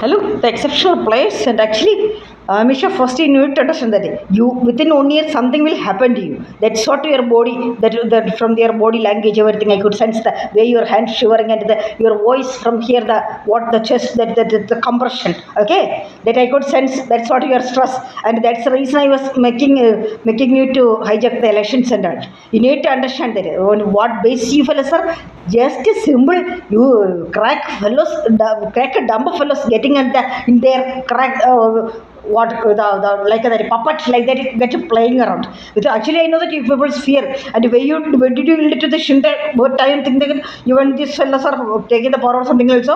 Hello, the exceptional place, and actually, Misha, first you need to understand that you within 1 year something will happen to you. That's what your body, that from their body language, everything I could sense the way your hands shivering and your voice from here, the chest, the compression. Okay, that I could sense. That's what your stress, and that's the reason I was making you to hijack the elections and all. You need to understand that on what basis you fellas are just a symbol. You crack a dumb fellows getting at in their crack. What the like that puppet like that get playing around with actually I know that if people's fear and when did you relate to the shinta what time think that you when these fellows are taking the power or something also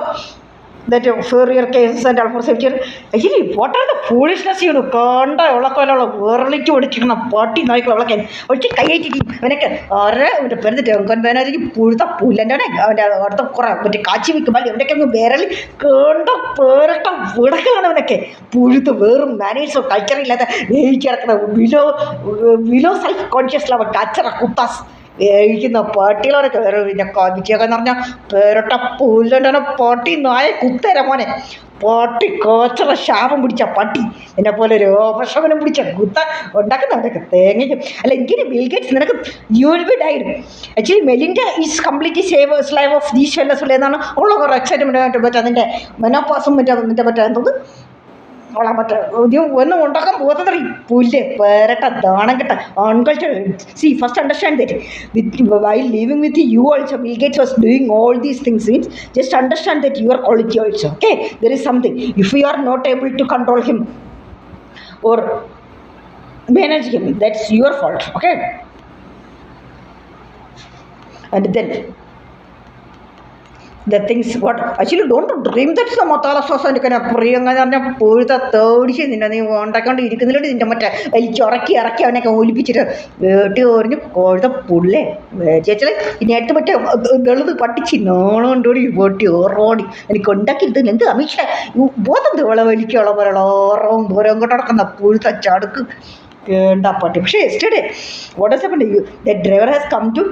that furrier cases and all for safety. Actually, what are the foolishness you do? Kanda, early to a party, like or Kayaki, when I can, or the president, when pull the pool and or the crap, but the Kachi Kabali, they can barely Kanda, Perta, Vodaka, pull the worm, manage of culture like that, below self conscious love, Kachara Kutas. ഇരിക്കുന്ന പട്ടികളൊക്കെ പിന്നെ കവിച്ചൊക്കെ എന്ന് പറഞ്ഞാൽ പേരട്ട പുല്ലണ്ടാണ് പട്ടി നായ കുത്തര മോനെ പട്ടി കോച്ചറ ശാപം പിടിച്ച പട്ടി എന്നെ പോലെ രോപശമനം പിടിച്ച കുത്ത ഉണ്ടാക്കുന്നവരൊക്കെ തേങ്ങയ്ക്കും അല്ല എനിക്ക് ബിൽഗേറ്റ്സ് നിനക്ക് you will be died actually Melinda is completely slave of these fellas എന്നാണ് ഉള്ള കുറേ എക്സൈറ്റ്മെൻറ്റ് മറ്റേ അതിൻ്റെ മെനോപാസും മറ്റേ എന്തത് അവളെ മറ്റേ ഒന്നും ഉണ്ടാക്കാൻ പോകത്തറി പുല്ല് പേരട്ട ദാണം കെട്ട uncultured see first understand that with while living with you also Bill Gates was doing all these things means just understand that your quality also okay there is something if you are not able to control him or manage him, that's your fault, okay? And then the things what actually don't dream that's the matala sauce and kind of പ്രിയങ്ങനെ പോഴത്തെ തേടിച്ച് നിന്നെ നീ ഉണ്ടാക്കാണ്ട് ഇരിക്കുന്നില്ല നിൻ്റെ മറ്റേ വലിച്ചുറക്കി ഇറക്കി അവനൊക്കെ ഒലിപ്പിച്ചിട്ട് വീട്ടിൽ ഓറിഞ്ഞ് കോഴത്തെ പുള്ളേ ചേച്ചി ഇനിയായിട്ട് മറ്റേ ദളിത് പട്ടിച്ച് നോണോണ്ടോടി പൊട്ടി ഓറോടി എനിക്ക് ഉണ്ടാക്കിയിട്ട് എന്ത് അമിഷ ബോധം വിള വലിക്കുള്ള പോലുള്ള ഓറവും ദൂരം കൊണ്ട് നടക്കുന്ന പുഴുത്ത ചടുക്ക് കേണ്ടാ പട്ടി പക്ഷേ yesterday what has happened the driver has come to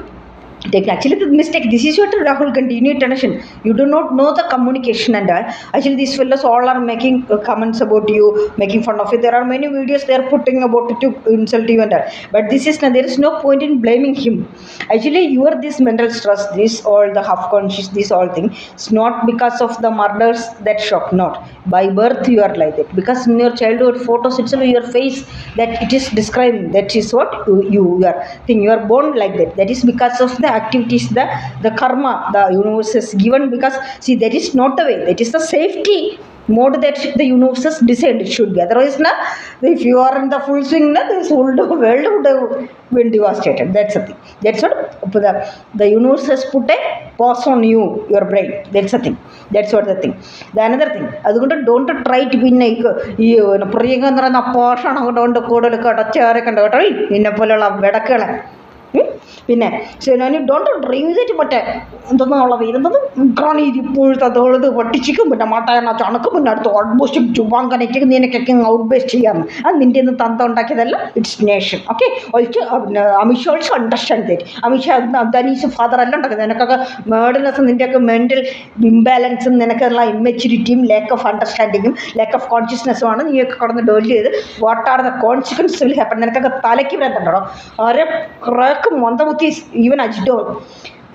actually the mistake this is what Rahul continue attention you do not know the communication and all actually these fellows all are making comments about you making fun of it there are many videos they are putting about it to insult you and all but this is there is no point in blaming him actually you are this mental stress this all the half conscious this all thing it's not because of the murders that shock not by birth you are like that because in your childhood photos itself your face that it is describing that is what you are thing you are born like that that is because of the activities the karma the universe has given because see that is not the way that is the safety mode that the universe has designed it should be otherwise na if you are in the full swing na this whole world would have been devastated that's the thing that's what the universe has put a pause on you your brain that's the thing that's what the thing the another thing അതുകൊണ്ട് don't try to be like ഈ പ്രിയങ്ക എന്ന് പറയുന്ന പോഷണം കൊണ്ട് കൂടുതൽ അടച്ചേറെ കണ്ട കേട്ടോ നിന്നെ പോലെയുള്ള വെടക്കുകളെ പിന്നെ ഞാൻ ഡോണ്ട് ഡ്രീം ചെയ്തിട്ട് മറ്റേ എന്തെന്നുള്ള ഇതെന്തത് കാണി ഇപ്പോഴത്തെ തോളത് പൊട്ടിച്ചിക്കും പിന്നെ മാട്ടായണ ചണക്കും പിന്നെ അടുത്ത് ഓൾമോസ്റ്റ് ചുവാൻ കണക്റ്റ് നിനക്കൊക്കെ ഔട്ട് ബേസ്റ്റ് ചെയ്യാമെന്ന് അത് നിൻ്റെ ഒന്നും തന്ത ഉണ്ടാക്കിയതല്ല ഇറ്റ്സ് നേഷൻ ഓക്കെ ഓൾസോ അമിഷ ഓൾസോ അണ്ടർസ്റ്റാൻഡ് ദറ്റ് അമിഷ ദനീസ് ഫാദർ അല്ല ഉണ്ടാക്കുന്നത് നിനക്കൊക്കെ മേഡൽനെസ്സും നിൻ്റെയൊക്കെ മെൻ്റൽ ഇംബാലൻസും നിനക്കുള്ള ഇമ്മെച്യൂരിറ്റിയും ലാക്ക് ഓഫ് അണ്ടർസ്റ്റാൻഡിങ്ങും ലാക്ക് ഓഫ് കോൺഷ്യസ്നെസ്സുമാണ് നീയൊക്കെ കടന്ന് ഡോയിൽ ചെയ്ത് what are the consequence will happen നിനക്കൊക്കെ തലയ്ക്ക് വരത്തുണ്ടോ ആരെ ക്രാക്ക് മന്ദബുദ്ധി even Ajdo.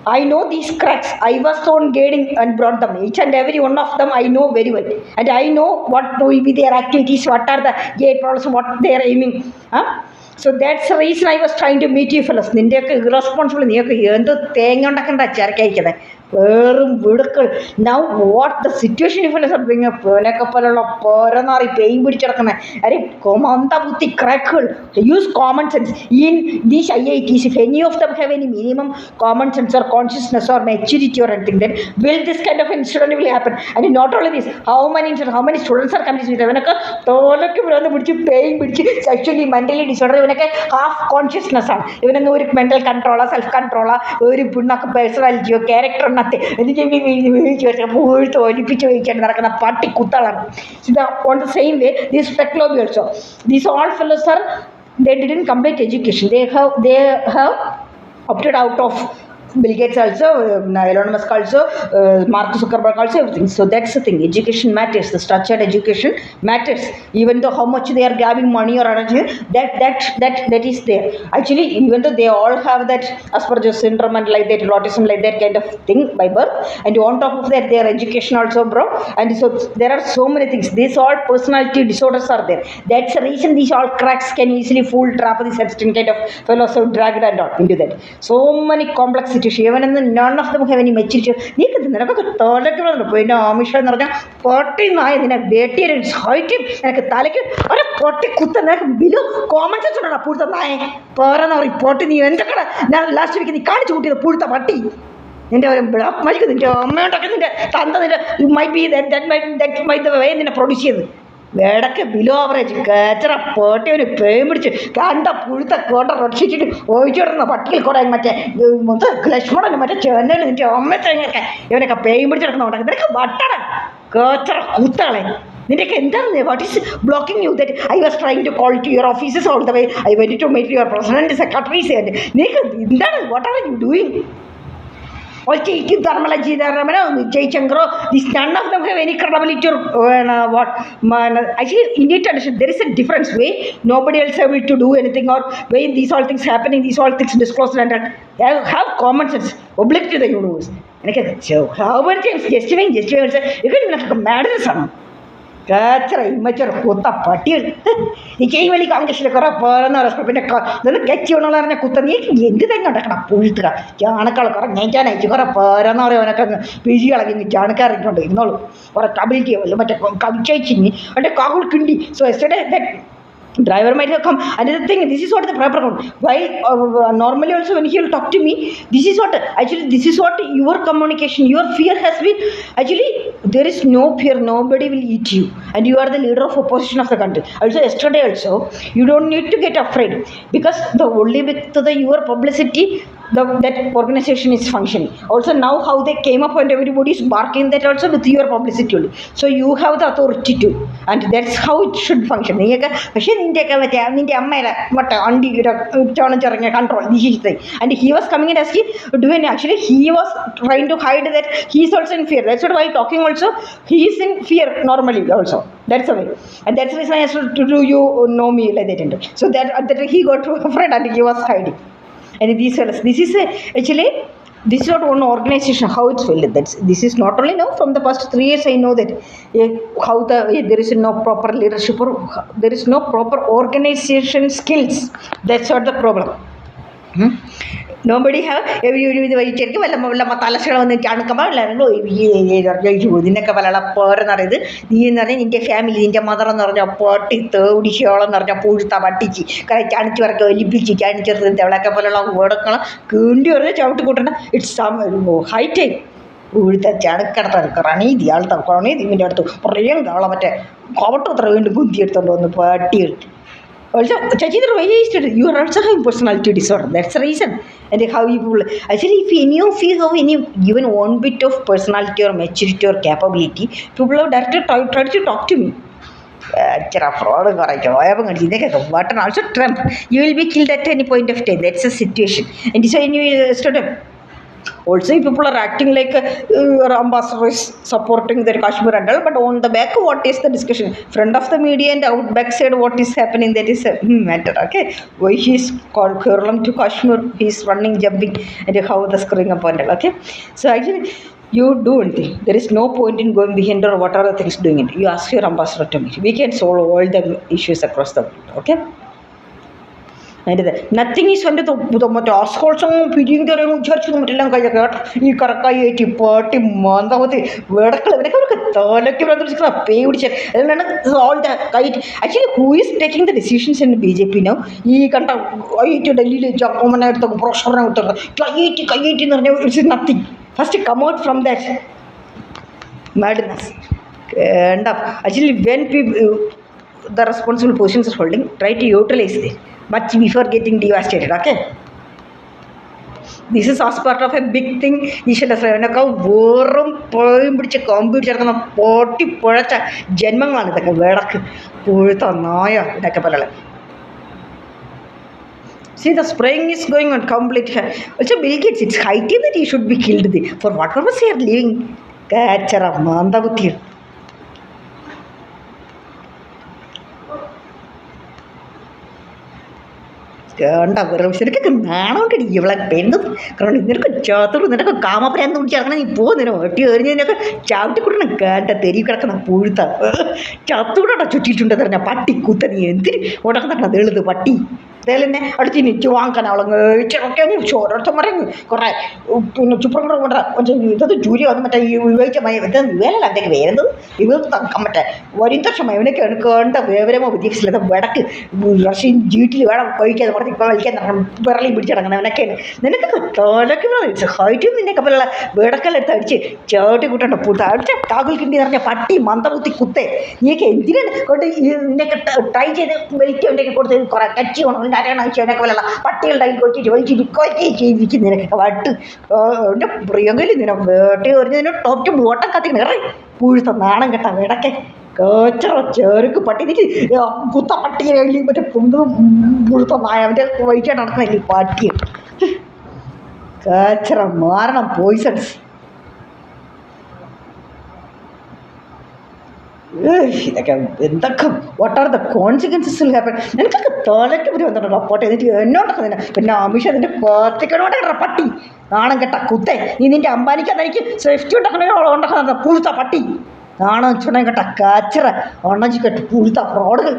I know these cracks. I was on guiding and brought them. Each and every one of them I know very well. And I know what will be their activities, what are the gate problems, what they are aiming. Huh? So that's the reason I was trying to meet you fellas. നിൻ്റെയൊക്കെ irresponsible നീയൊക്കെ എന്ത് തേങ്ങ ഉണ്ടാക്കണ്ട ചരക്കയക്കുന്നത് വേറും വിടുക്കൾ now what the situation if ബിങ് പേനൊക്കെ പോലുള്ള പോരനാറി പെയിൻ പിടിച്ചിടക്കുന്നത് അരെ മന്ദ ബുദ്ധി ക്രാക്കുകൾ use common sense in these IITs if any of them have any minimum common sense or consciousness or maturity or anything then will this kind of incident will happen and not only this how many students are coming with ഇവനൊക്കെ തോലൊക്കെ ഇവരൊന്ന് പിടിച്ച് pain പിടിച്ച് sexually mentally disorder ഇവനൊക്കെ half consciousness ആണ് ഇവനൊന്നും ഒരു mental കൺട്രോളോ self കൺട്രോളോ ഒരു പിണ്ണൊക്കെ പേഴ്സണാലിറ്റിയോ character എന്നിട്ട് പൂഴ്ത്ത് ഒലിപ്പിച്ച് വഹിക്കാൻ നടക്കുന്ന പട്ടി കുത്തളാണ് ഇത് on the same way these technology also these all fellows are they didn't complete education they have opted out of Bill Gates also, Elon Musk also, Mark Zuckerberg also, everything. So that's the thing. Education matters. The structured education matters. Even though how much they are grabbing money or energy, that is there. Actually, even though they all have that Asperger's syndrome and like that, autism like that kind of thing by birth, and on top of that, their education also, bro. And so there are so many things. These all personality disorders are there. That's the reason these all cracks can easily fool trap this certain kind of fellows who dragged and all into that. So many complex situations. Even in the none of them have any maturity. നിനക്കൊക്കെ തോലക്കുന്നുണ്ട് പിന്നെ ആമിഷ എന്ന് പറഞ്ഞാൽ പൊട്ടി നായ നിന്നെ വെട്ടിയൊരു ഹൈറ്റും നിനക്ക് തലയ്ക്ക് ഒരു പൊട്ടി കുത്ത നിനക്ക് ബിലു കോമൺ സെൻസ് ഉണ്ടോ പുഴുത്ത നായ പോരെന്ന് പറയും പൊട്ടി നീ എന്തൊക്കെ ഞാൻ ലാസ്റ്റ് വീക്ക് നീ കാണിച്ചു കൂട്ടിയത് പുഴുത്ത പട്ടി നിന്റെ ബ്ലാക്ക് മാജിക്ക് നിന്റെ അമ്മയുണ്ടൊക്കെ നിന്റെ തന്ത നിന്റെ മൈ ബി വേ നിന്നെ പ്രൊഡ്യൂസ് ചെയ്ത് വേടക്ക് ബിലോ ആവറേജ് കേച്ചറ പോട്ടി ഒരു പേയും പിടിച്ച് കണ്ട പുഴുത്ത കോട്ട റൊട്ടിച്ചിട്ട് ഒഴിച്ചിടുന്ന പട്ടിയിൽ കൂടെ മറ്റേ ലക്ഷ്മണന് മറ്റേ ചെന്നൈയിൽ നിന്റെ അമ്മത്തേങ്ങൊക്കെ ഇവനൊക്കെ പേയും പിടിച്ചെടുക്കുന്ന നിനക്ക് വട്ടട കേച്ചറ കൂത്തകളെ നിനക്ക് എന്താണ് what is blocking you that I was trying to call to your offices all the way I went to meet your president secretaries and നിനക്ക് എന്താണ് what are you doing or taking Dharmala Ramana, Jay Changro, this none of them have any credibility or what. Actually, in it, there is a difference way. Nobody else able to do anything or when these all things happening, these all things disclosed and have common sense, oblique to the universe. And how many times justifying, you can like a madness. Kachara, immature, Kutta, Patil. He came when he comes to the Korapana or then get you on a Kutani, anything not a Pultra, Janaka, Nantana, you got a Parana or a PG like Janaka, or a Tabiti, but a Kamchachini and a Kakul Kundi. So yesterday that driver might have come. Another thing, this is what the proper account. Why normally also when he will talk to me, this is what actually this is what your communication, your fear has been. Actually, there is no fear. Nobody will eat you, and you are the leader of opposition of the country. Also, yesterday also, you don't need to get afraid because the only with the your publicity. That organization is functioning. Also now how they came up and everybody is barking that also with your publicity only. So you have the authority to, and that's how it should function. But control. And he was coming and asking, actually he was trying to hide that he is also in fear. That's what why talking also he is in fear normally also. That's the way, and that's the reason I asked to do you know me like that. So that he got to a friend and he was hiding. And this is actually this is not one organization how it's filled. This is not only now from the past 3 years I know that how there is no proper leadership or there is no proper organization skills. That's not the problem. Nobody have every ചെറിയ വല്ല മത്താലക്ഷണം വന്ന് ചാണക്കമ്മോ നിന്നൊക്കെ വല്ല പേരെന്ന് പറയുന്നത് നീ എന്ന് പറഞ്ഞാൽ നിൻ്റെ ഫാമിലി നിൻ്റെ മദർ എന്ന് പറഞ്ഞാൽ പൊട്ടി തേടിച്ചോളെന്ന് പറഞ്ഞാൽ പുഴുത്ത പട്ടിച്ച് ചണിച്ച് വരക്കെ ഒലിപ്പിച്ച് ചണിച്ചെറുത്ത് അവളൊക്കെ പോലുള്ള ഓടക്കണം കീണ്ടി പറഞ്ഞാൽ ചവിട്ടി കൂട്ടണം ഇറ്റ്സ് ഹൈ ടൈം പുഴുത്ത ചണക്കടത്ത് റണീതി ആൾത്ത റണീതി ഇതിൻ്റെ അടുത്ത് കുറേ അവളെ മറ്റേ കോവട്ടത്ര വീണ്ടും കുന്തിയെടുത്തോണ്ട് വന്ന് പട്ടികൾ. Also, Chachindra, why is it? You are also having personality disorder. That's the reason. And how you people actually, if any of you have any even one bit of personality or maturity or capability, people have directly tried to talk to me. Fraud but also Trump. You will be killed at any point of time. That's the situation. And so anyway, yesterday. Also, people are acting like ambassador is supporting their Kashmir and all, but on the back, what is the discussion? Front of the media and out back side, what is happening? That is a matter. Okay, why he is called Kerala to Kashmir? He is running, jumping, and how the screwing up and all. Okay, so actually, you do anything. There is no point in going behind or what are the things doing it. You ask your ambassador to me. We can solve all the issues across the world. Okay. Nothing is under the assaults on feeding the church you correct party month with it vertical all the kite. Actually, who is taking the decisions in BJP now? He can't it's nothing. First come out from that madness. And actually when people the responsible positions are holding, try to utilize it much before getting devastated. Okay, this is as part of a big thing. ഈശ്വരനൊക്കെ വെറും പോയും പിടിച്ച് computer ചേർക്കുന്ന പൊട്ടി പുഴച്ച ജന്മങ്ങളാണ് ഇതൊക്കെ വിളക്ക് പുഴുത്ത നായ ഇതൊക്കെ പോലെ. See, the spraying is going on complete. Also, Bill Gates, it's high time that he should be killed. For what purpose he are living? Kachara, Mandabutir. കണ്ട വെറുതെ നാണോട്ട് ഇവളെ പെണ്ണും കാരണം നിനക്ക് ചാത്തോട് നിനക്ക് കാമപ്രാന്ത് പിടിച്ചിറങ്ങണം നീ പോകുന്നതിനോ ഒട്ടി എറിഞ്ഞതിനൊക്കെ ചവിട്ടിക്കൂട്ടണം കേട്ട തെരുവ് കിടക്കണം പുഴുത്ത ചത്തുകൂടാ ചുറ്റിയിട്ടുണ്ട് പറഞ്ഞ പട്ടി കുത്ത നീ എന്തിന് ഉടക്കണം തെളുത് പട്ടി അതേലെന്നെ അടുത്ത് നിച്ചു വാങ്ങാൻ അവളങ്ങ് ചിറക്കെ ഓരോരുത്തർ പറയുന്നു കുറേ പിന്നെ ചുപ്രം കൂടെ കൊണ്ട ഇതത് ജൂലി വന്ന് മറ്റേ ഈ വിവേച ഇത് വേലല്ല എന്തെങ്കിലും വേരുന്നത് ഇവ തങ്കം മറ്റേ വരിന്തക്ഷമ ഇവനൊക്കെയാണ് കേണ്ട വിവരമോ വിദ്യാഭ്യാസമില്ലാത്ത വടക്ക് റഷ്യൻ ജീട്ടിൽ വേണം കഴിക്കാതെ പറഞ്ഞ് ഇപ്പോൾ കളിക്കാൻ വിരളി പിടിച്ചടങ്ങണം അവനൊക്കെയാണ് നിനക്കൊക്കെ തോലൊക്കെ ഹൈറ്റും നിന്നൊക്കെ പോലുള്ള വേടക്കല്ലെടുത്ത് അടിച്ച് ചേട്ടി കൂട്ടണ്ട പൂത്ത അടിച്ച കാകുൽ കിണ്ടി നിറഞ്ഞ പട്ടി മന്ദബുദ്ധി കുത്തേ നീയൊക്കെ എന്തിനാണ് കൊണ്ട് നിന്നൊക്കെ ട്രൈ ചെയ്ത് വലിക്കവൻ്റെയൊക്കെ കൊടുത്ത് കുറേ കച്ചി വേണം നാരായണ പോലുള്ള പട്ടികളുടെ കൊച്ചിട്ട് വലിച്ചിട്ട് കൊച്ചി ചെയ്യിച്ച് നിനക്കൊക്കെ വട്ട് എൻ്റെ പ്രിയങ്കയിൽ നിന്നെ വേട്ടി എറിഞ്ഞതിന് ടോപ്പ് ബോട്ടം കത്തിക്കണം ഇറ പുഴുത്ത നാണം കേട്ട വേടക്കെ കേച്ചറ ചെറുക്ക് പട്ടി എനിക്ക് കുത്ത പട്ടിയെ മറ്റേ പുഴുത്ത നായ അവൻ്റെ വഴിക്കാൻ നടക്കുന്ന പട്ടിയെ കേച്ചറ മാറണം പോയിസൺസ് ഇതൊക്കെ എന്തൊക്കെ what are the consequences will happen നിനക്കൊക്കെ തോലയ്ക്ക് പറ്റി വന്നിട്ടുണ്ടോ പോട്ടെ എന്നിട്ട് എന്നോട്ടൊക്കെ പിന്നെ അമിഷ നിന്റെ കോത്തിക്കണോടെ പട്ടി നാണം കെട്ട കുത്തേ നീ നിന്റെ അമ്പാനിക്ക് അതെനിക്ക് സേഫ്റ്റി ഉണ്ടാക്കണ പുഴുത്ത പട്ടി നാണം ചുണ കെട്ട കാച്ചറ ഉണച്ചി കെട്ട് പുഴുത്ത ഫ്രോഡുകൾ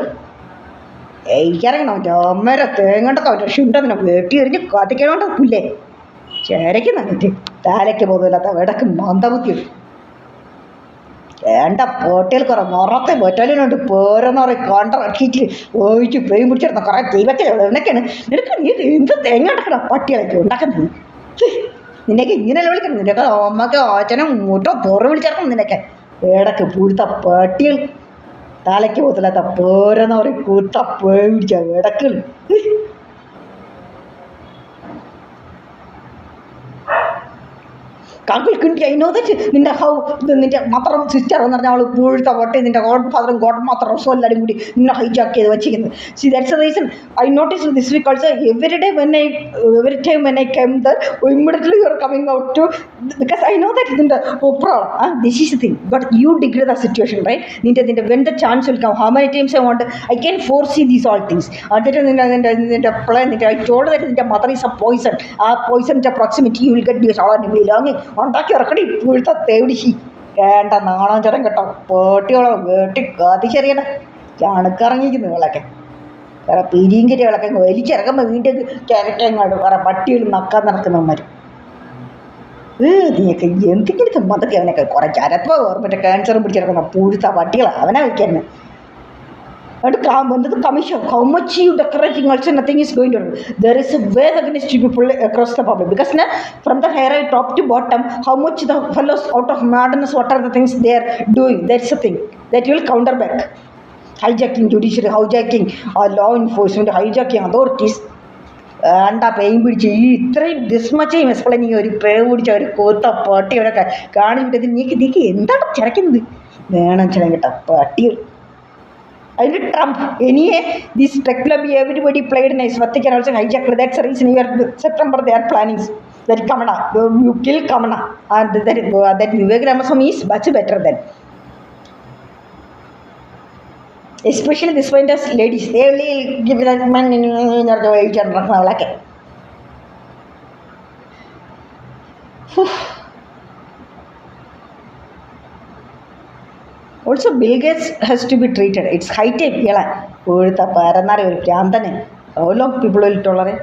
എനിക്കറിയണം അവൻ്റെ അമ്മേരെ തേങ്ങണ്ടൊക്കെ അവൻ്റെ ഷുണ്ടതിനെ വെട്ടി എറിഞ്ഞ് കത്തിക്കണോണ്ട പുല്ലേ ചേരയ്ക്ക് നന്നിട്ട് താലയ്ക്ക് പോകുന്നില്ലാത്ത വിടക്ക് മന്ദബുദ്ധി വേണ്ട പോട്ടിയിൽ കുറേ നിറത്തെ ബറ്റാലിയനുണ്ട് പേരെന്ന് പറയും കോണ്ടറാക്കിയിട്ട് ഒഴിച്ച് പെയും പിടിച്ചിരുന്ന കുറേ ദൈവത്തെ എന്നൊക്കെയാണ് നിനക്ക് നീ എന്ത് തേങ്ങ ഉണ്ടാക്കണം പട്ടികളൊക്കെ ഉണ്ടാക്കുന്നത് നിനക്ക് ഇങ്ങനെയല്ല വിളിക്കണം നിനക്ക് അമ്മക്ക് അച്ഛനും മൂട്ടോ തോറ് വിളിച്ചിറക്കണം നിനക്ക് വേടക്ക് പുഴുത്ത പട്ടികൾ തലയ്ക്ക് പോകത്തില്ലാത്ത പേരെന്ന് പറയും കൂത്ത പേയും പിടിച്ച വേടക്കുകൾ കാക്കിൾ കിണ്ടി ഐ നോ ദാറ്റ് നിൻ്റെ നിൻ്റെ മാത്രം സിസ്റ്റർ എന്ന് പറഞ്ഞാൽ അവൾ പുഴുത്ത പൊട്ടി നിൻ്റെ ഗോഡ് ഫാദറും ഗോഡ് മാത്രം റോസും എല്ലാവരും കൂടി നിന്നെ ഹൈജാക്ക് ചെയ്ത് വെച്ചിരിക്കുന്നത് see that's a reason I notice this week also every time when I come there immediately you are coming out too because I know that ഇതിൻ്റെ problem this is thing but you degree the situation right നിൻ്റെ when the chance will come how many times I want I can foresee these all things അതിട്ട് നിൻ്റെ plan നിൻ്റെ I told that നിൻ്റെ mother is a poison ആ പോയിസണിൻ്റെ proximity you will get this all belong ഉണ്ടാക്കി ഇറക്കടി ഇപ്പോഴത്തെ തേടിശി വേണ്ട നാണം ചടം കേട്ടോ പേട്ടിയോളോ വേട്ടി കാത്തിച്ചെറിയണ ചണക്കിറങ്ങിയിരിക്കുന്നു ഇവളൊക്കെ വേറെ പിരിയും കരികളൊക്കെ വലിച്ചിറക്കുമ്പോൾ വീട്ടിൽ കിരക്കങ്ങാട് വേറെ പട്ടികൾ നക്കാൻ നടക്കുന്നവന്മാർ നീയൊക്കെ എന്തെങ്കിലും മതൊക്കെ അവനൊക്കെ കുറേ ചരത്വ മറ്റേ ക്യാൻസറും പിടിച്ചിറക്കുന്ന പുഴുത്ത പട്ടികളാണ് അവനെ വയ്ക്കാൻ and the commission, how much you decorating also nothing is going to do. There is a way against people across the public because now from the hair top to bottom, how much the fellows out of madness, what are the things they are doing? That's the thing that you will counter back. Hijacking judiciary, hijacking law enforcement, hijacking authorities. And a paying which three this much explaining your pay which are quote a party or a garden to the Niki in that checking the then I'm telling it a party. I did Trump. Anyway, this tech club everybody played nice. What they can also hijack. That's the reason you are September they are planning that Kamana. You kill Kamana. And that Vivek Ramaswamy is much better than. Especially this point as ladies. They only give that man in your age and like it. Also, Bill Gates has to be treated. It's high time. How long people will tolerate?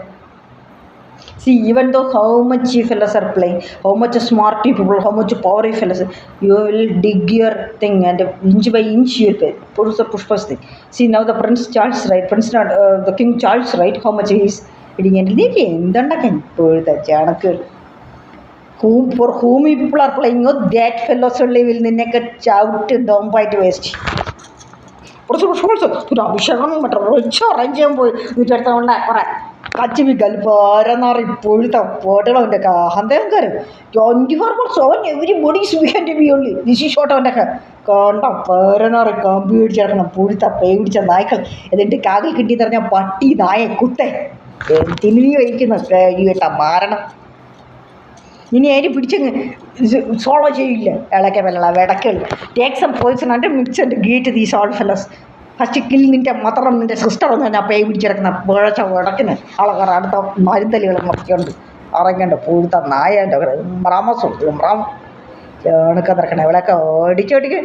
See, even though how much fellows are playing, how much smart people, how much power fellows, you will dig your thing and inch by inch you will pay. Push first thing. See, now the Prince Charles, right? The King Charles, right? How much he is eating and for whom people are playing, that fellows only will make a chout down by the waste. Also, to Abhishagan, but rich or Ranjam boy, which are the one like Kachivi Galpar and or pulled the water on the Handanger. John Giver was so everybody's behind to be only. This is short on the contact or a computer and pulled the page and Michael, and then the Kagi could either a party, die, could take. എന്തിനു നീ വഹിക്കുന്ന കേട്ട മാരണം. ഇനി അതിന് പിടിച്ചങ്ങ് solve ചെയ്യില്ല. ഇളക്കെ വെള്ള വെടക്കുകൾ take some poison and mix and get the solve ഫെല്ലസ്. First kill നിൻ്റെ മതറും നിൻ്റെ സിസ്റ്ററൊന്നും ഞാൻ പേ പിടിച്ചെടുക്കുന്ന പിഴച്ച വിടക്കിന് ആൾക്കാർ അടുത്ത മരുന്തലികളും നോക്കിയുണ്ട് അറിയണ്ട പൂഴ്ത്ത നായൻ്റെ റാമസോ റാം ചേണക്ക നിറക്കണേ ഇവിടെയൊക്കെ ഓടിച്ചോടിക്ക്.